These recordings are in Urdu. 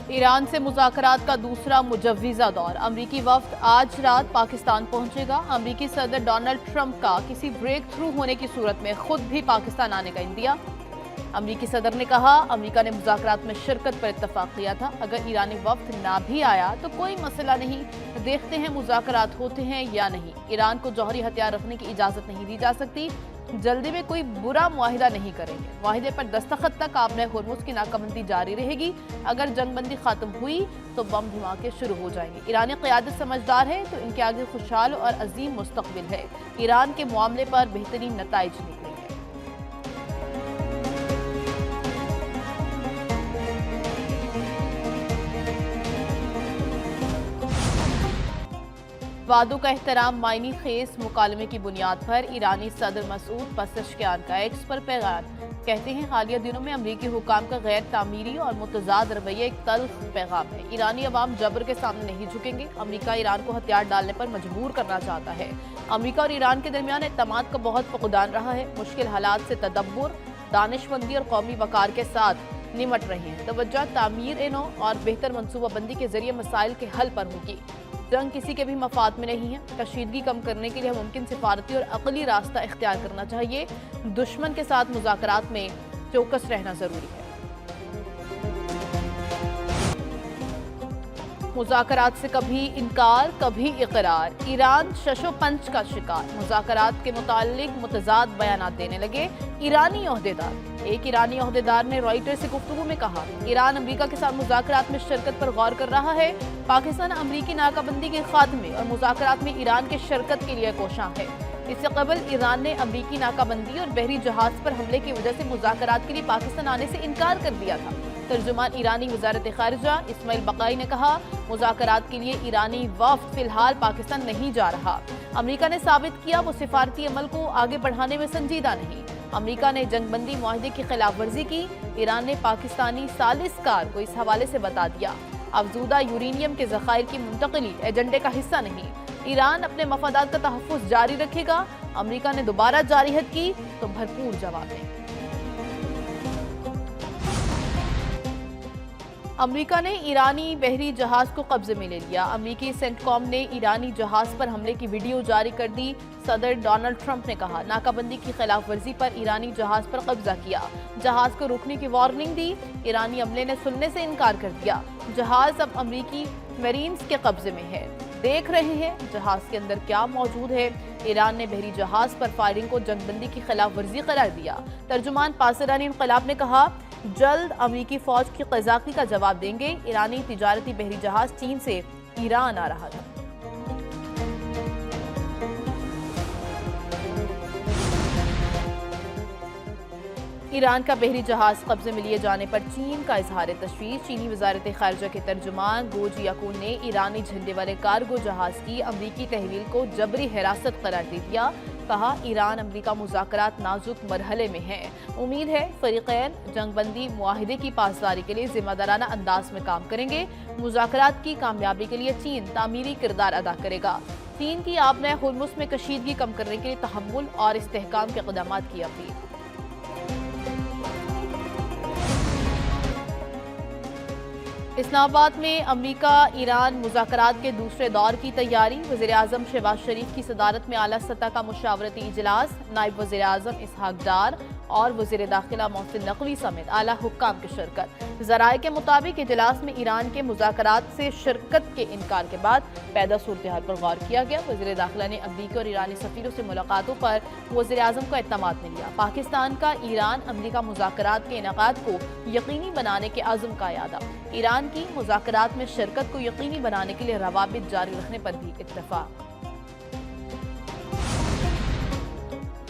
ایران سے مذاکرات کا دوسرا مجوزہ دور۔ امریکی وفد آج رات پاکستان پہنچے گا۔ امریکی صدر ڈونلڈ ٹرمپ کا کسی بریک تھرو ہونے کی صورت میں خود بھی پاکستان آنے کا اندیا۔ امریکی صدر نے کہا امریکہ نے مذاکرات میں شرکت پر اتفاق کیا تھا، اگر ایرانی وفد نہ بھی آیا تو کوئی مسئلہ نہیں، دیکھتے ہیں مذاکرات ہوتے ہیں یا نہیں۔ ایران کو جوہری ہتھیار رکھنے کی اجازت نہیں دی جا سکتی، جلدی میں کوئی برا معاہدہ نہیں کریں گے۔ معاہدے پر دستخط تک آبِ ہرمز کی ناکہ بندی جاری رہے گی، اگر جنگ بندی ختم ہوئی تو بم دھماکے شروع ہو جائیں گے۔ ایرانی قیادت سمجھدار ہے تو ان کے آگے خوشحال اور عظیم مستقبل ہے۔ ایران کے معاملے پر بہترین نتائج نکلیں گے۔ وعدوں کا احترام معنی خیز مکالمے کی بنیاد پر ایرانی صدر مسعود پزشکیان کا ایکس پر پیغام۔ کہتے ہیں حالیہ دنوں میں امریکی حکام کا غیر تعمیری اور متضاد رویہ ایک تلخ پیغام ہے۔ ایرانی عوام جبر کے سامنے نہیں جھکیں گے۔ امریکہ ایران کو ہتھیار ڈالنے پر مجبور کرنا چاہتا ہے۔ امریکہ اور ایران کے درمیان اعتماد کا بہت فقدان رہا ہے۔ مشکل حالات سے تدبر، دانشمندی اور قومی وقار کے ساتھ نمٹ رہے ہیں۔ توجہ تعمیر نو اور بہتر منصوبہ بندی کے ذریعے مسائل کے حل پر ہوگی۔ جنگ کسی کے بھی مفاد میں نہیں ہے۔ کشیدگی کم کرنے کے لیے ممکن سفارتی اور عقلی راستہ اختیار کرنا چاہیے۔ دشمن کے ساتھ مذاکرات میں چوکس رہنا ضروری ہے۔ مذاکرات سے کبھی انکار کبھی اقرار، ایران شش و پنج کا شکار۔ مذاکرات کے متعلق متضاد بیانات دینے لگے ایرانی عہدیدار۔ ایک ایرانی عہدیدار نے رائٹر سے گفتگو میں کہا ایران امریکہ کے ساتھ مذاکرات میں شرکت پر غور کر رہا ہے۔ پاکستان امریکی ناکہ بندی کے خاتمے اور مذاکرات میں ایران کے شرکت کے لیے کوشاں ہے۔ اس سے قبل ایران نے امریکی ناکہ بندی اور بحری جہاز پر حملے کی وجہ سے مذاکرات کے لیے پاکستان آنے سے انکار کر دیا تھا۔ ترجمان ایرانی وزارت خارجہ اسماعیل بقائی نے کہا مذاکرات کے لیے ایرانی وفد فی الحال پاکستان نہیں جا رہا۔ امریکہ نے ثابت کیا وہ سفارتی عمل کو آگے بڑھانے میں سنجیدہ نہیں۔ امریکہ نے جنگ بندی معاہدے کی خلاف ورزی کی۔ ایران نے پاکستانی ثالث کار کو اس حوالے سے بتا دیا افزودہ یورینیم کے ذخائر کی منتقلی ایجنڈے کا حصہ نہیں۔ ایران اپنے مفادات کا تحفظ جاری رکھے گا۔ امریکہ نے دوبارہ جارحیت کی تو بھرپور جواب دیں گے۔ امریکہ نے ایرانی بحری جہاز کو قبضے میں لے لیا۔ امریکی سینٹ کام نے ایرانی جہاز پر حملے کی ویڈیو جاری کر دی۔ صدر ڈونلڈ ٹرمپ نے کہا ناکہ بندی کی خلاف ورزی پر ایرانی جہاز پر قبضہ کیا، جہاز کو روکنے کی وارننگ دی۔ ایرانی عملے نے سننے سے انکار کر دیا۔ جہاز اب امریکی میرینز کے قبضے میں ہے، دیکھ رہے ہیں جہاز کے اندر کیا موجود ہے۔ ایران نے بحری جہاز پر فائرنگ کو جنگ بندی کی خلاف ورزی قرار دیا۔ ترجمان پاسداران انقلاب نے کہا جلد امریکی فوج کی قذافی کا جواب دیں گے۔ ایرانی تجارتی بحری جہاز چین سے ایران آ رہا تھا۔ ایران کا بحری جہاز قبضے میں لیے جانے پر چین کا اظہار تشویش۔ چینی وزارت خارجہ کے ترجمان گو جیاکون نے ایرانی جھنڈے والے کارگو جہاز کی امریکی تحویل کو جبری حراست قرار دے دیا۔ کہا ایران امریکہ مذاکرات نازک مرحلے میں ہیں، امید ہے فریقین جنگ بندی معاہدے کی پاسداری کے لیے ذمہ دارانہ انداز میں کام کریں گے۔ مذاکرات کی کامیابی کے لیے چین تعمیری کردار ادا کرے گا۔ چین کی آبِ ہرمز میں کشیدگی کم کرنے کے لیے تحمل اور استحکام کے اقدامات کی اپیل۔ اسلام آباد میں امریکہ ایران مذاکرات کے دوسرے دور کی تیاری۔ وزیر اعظم شہباز شریف کی صدارت میں اعلیٰ سطح کا مشاورتی اجلاس، نائب وزیر اعظم اسحاق ڈار اور وزیر داخلہ محسن نقوی سمیت اعلیٰ حکام کی شرکت۔ ذرائع کے مطابق اجلاس میں ایران کے مذاکرات سے شرکت کے انکار کے بعد پیدا صورتحال پر غور کیا گیا۔ وزیر داخلہ نے امریکی اور ایرانی سفیروں سے ملاقاتوں پر وزیر اعظم کو اعتماد میں لیا۔ پاکستان کا ایران امریکہ مذاکرات کے انعقاد کو یقینی بنانے کے عزم کا اعادہ۔ ایران کی مذاکرات میں شرکت کو یقینی بنانے کے لیے روابط جاری رکھنے پر بھی اتفاق۔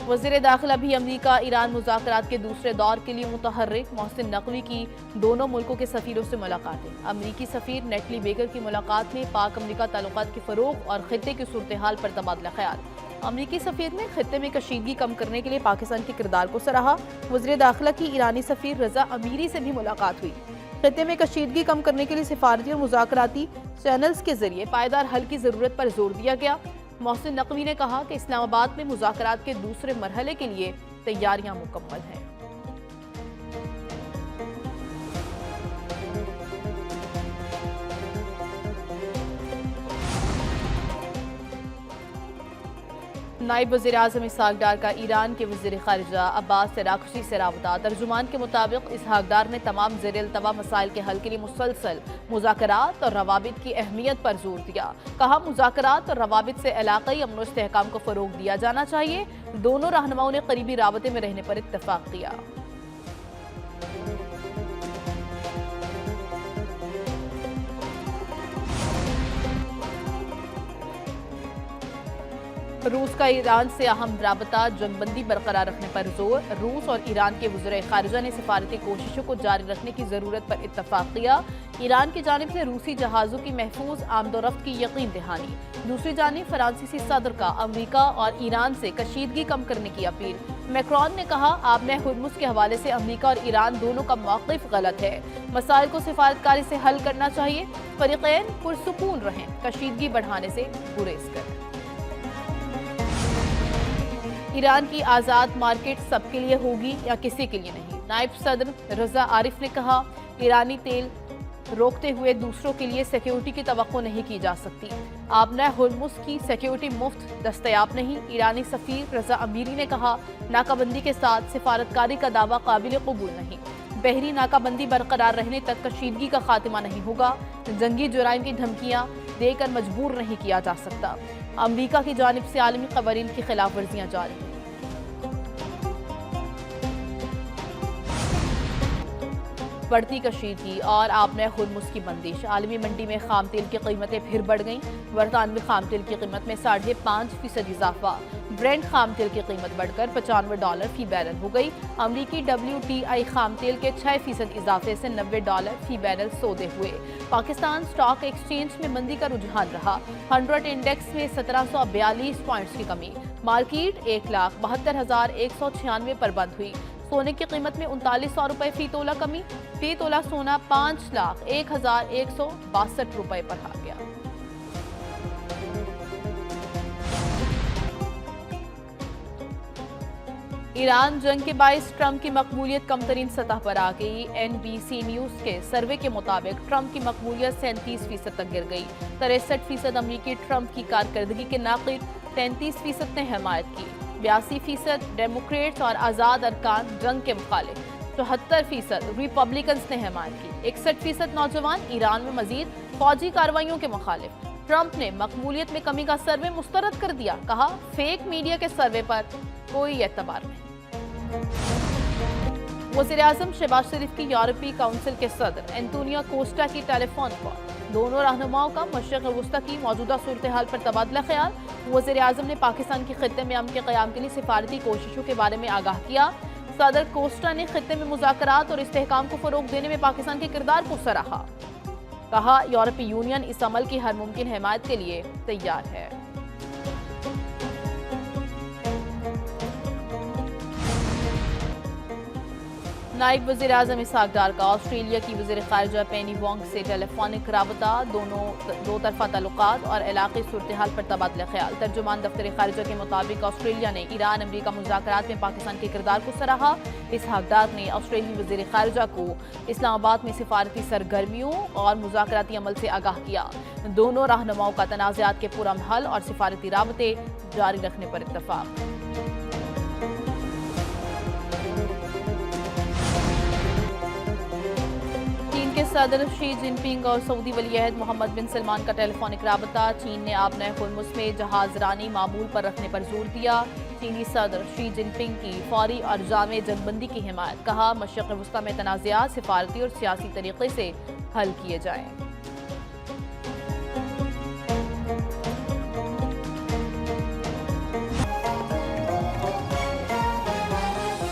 وزیر داخلہ بھی امریکہ ایران مذاکرات کے دوسرے دور کے لیے متحرک۔ محسن نقوی کی دونوں ملکوں کے سفیروں سے ملاقاتیں۔ امریکی سفیر نیٹلی بیکر کی ملاقات میں پاک امریکہ تعلقات کے فروغ اور خطے کی صورتحال پر تبادلہ خیال۔ امریکی سفیر نے خطے میں کشیدگی کم کرنے کے لیے پاکستان کے کردار کو سراہا۔ وزیر داخلہ کی ایرانی سفیر رضا امیری سے بھی ملاقات ہوئی۔ خطے میں کشیدگی کم کرنے کے لیے سفارتی اور مذاکراتی چینلز کے ذریعے پائیدار حل کی ضرورت پر زور دیا گیا۔ محسن نقوی نے کہا کہ اسلام آباد میں مذاکرات کے دوسرے مرحلے کے لیے تیاریاں مکمل ہیں۔ نائب وزیر اعظم اسحاق ڈار کا ایران کے وزیر خارجہ عباس عراقچی سے رابطہ۔ ترجمان کے مطابق اسحاق ڈار نے تمام زیر التوا مسائل کے حل کے لیے مسلسل مذاکرات اور روابط کی اہمیت پر زور دیا۔ کہا مذاکرات اور روابط سے علاقائی امن و استحکام کو فروغ دیا جانا چاہیے۔ دونوں رہنماؤں نے قریبی رابطے میں رہنے پر اتفاق کیا۔ روس کا ایران سے اہم رابطہ جنگ بندی برقرار رکھنے پر زور۔ روس اور ایران کے وزرائے خارجہ نے سفارتی کوششوں کو جاری رکھنے کی ضرورت پر اتفاق کیا۔ ایران کی جانب سے روسی جہازوں کی محفوظ آمد و رفت کی یقین دہانی۔ دوسری جانب فرانسیسی صدر کا امریکہ اور ایران سے کشیدگی کم کرنے کی اپیل۔ میکرون نے کہا آبنہ ہرمز کے حوالے سے امریکہ اور ایران دونوں کا موقف غلط ہے۔ مسائل کو سفارتکاری سے حل کرنا چاہیے۔ فریقین پرسکون رہیں، کشیدگی بڑھانے سے گریز کریں۔ ایران کی آزاد مارکیٹ سب کے لیے ہوگی یا کسی کے لیے نہیں۔ نائب صدر رضا عارف نے کہا ایرانی تیل روکتے ہوئے دوسروں کے لیے سیکیورٹی کی توقع نہیں کی جا سکتی۔ آبنہ ہرمز کی سیکیورٹی مفت دستیاب نہیں۔ ایرانی سفیر رضا امیری نے کہا ناکہ بندی کے ساتھ سفارتکاری کا دعویٰ قابل قبول نہیں۔ بحری ناکہ بندی برقرار رہنے تک کشیدگی کا خاتمہ نہیں ہوگا۔ جنگی جرائم کی دھمکیاں دے کر مجبور نہیں کیا جا سکتا۔ امریکہ کی جانب سے عالمی قوانین کی خلاف ورزیاں جاری ہیں۔ بڑھتی کشیدگی اور آبنہ ہرمز کی بندش۔ عالمی منڈی میں خام تیل کی قیمتیں پھر بڑھ گئیں۔ برطانوی خام تیل کی قیمت میں 5.5% اضافہ۔ برینٹ خام تیل کی قیمت بڑھ کر $95 فی بیرل ہو گئی۔ امریکی WTI خام تیل کے 6% اضافے سے $90 فی بیرل سودے ہوئے۔ پاکستان سٹاک ایکسچینج میں مندی کا رجحان رہا۔ 100 انڈیکس میں 1742 پوائنٹس کی کمی۔ مارکیٹ 1,72,196 پر بند ہوئی۔ سونے کی قیمت میں 3900 روپے فی تولہ کمی۔ فی تولہ سونا 5,01,162 روپے پر آ گیا۔ ایران جنگ کے باعث ٹرمپ کی مقبولیت کم ترین سطح پر آ گئی۔ NBC نیوز کے سروے کے مطابق ٹرمپ کی مقبولیت 37% تک گر گئی۔ 63% امریکی ٹرمپ کی کارکردگی کے ناقد، 33% نے حمایت کی۔ 82% ڈیموکریٹس اور آزاد ارکان جنگ کے مخالف، 74% ریپبلکنز نے حمایت کی۔ 61% نوجوان ایران میں مزید فوجی کارروائیوں کے مخالف۔ ٹرمپ نے مقبولیت میں کمی کا سروے مسترد کر دیا۔ کہا فیک میڈیا کے سروے پر کوئی اعتبار نہیں۔ وزیر اعظم شہباز شریف کی یورپی کونسل کے صدر انتونیو کوسٹا کی ٹیلی فون کال۔ دونوں رہنماؤں کا مشرق وسطی کی موجودہ صورتحال پر تبادلہ خیال۔ وزیر اعظم نے پاکستان کی خطے میں امن کے قیام کے لیے سفارتی کوششوں کے بارے میں آگاہ کیا۔ صدر کوسٹا نے خطے میں مذاکرات اور استحکام کو فروغ دینے میں پاکستان کے کردار کو سراہا۔ کہا یورپی یونین اس عمل کی ہر ممکن حمایت کے لیے تیار ہے۔ نائب وزیر اعظم اسحاق ڈار کا آسٹریلیا کی وزیر خارجہ پینی وانگ سے ٹیلی فونک رابطہ۔ دو طرفہ تعلقات اور علاقائی صورتحال پر تبادلہ خیال۔ ترجمان دفتر خارجہ کے مطابق آسٹریلیا نے ایران امریکہ مذاکرات میں پاکستان کے کردار کو سراہا۔ اسحاق ڈار نے آسٹریلوی وزیر خارجہ کو اسلام آباد میں سفارتی سرگرمیوں اور مذاکراتی عمل سے آگاہ کیا۔ دونوں رہنماؤں کا تنازعات کے پرامن حل اور سفارتی رابطے جاری رکھنے پر اتفاق۔ صدر شی جن پنگ اور سعودی ولی عہد محمد بن سلمان کا ٹیلی فونک رابطہ۔ چین نے آبنہ ہرمز میں جہاز رانی معمول پر رکھنے پر زور دیا۔ چینی صدر شی جن پنگ کی فوری اور جامع جنگ بندی کی حمایت۔ کہا مشرق وسطی میں تنازعات سفارتی اور سیاسی طریقے سے حل کیے جائیں۔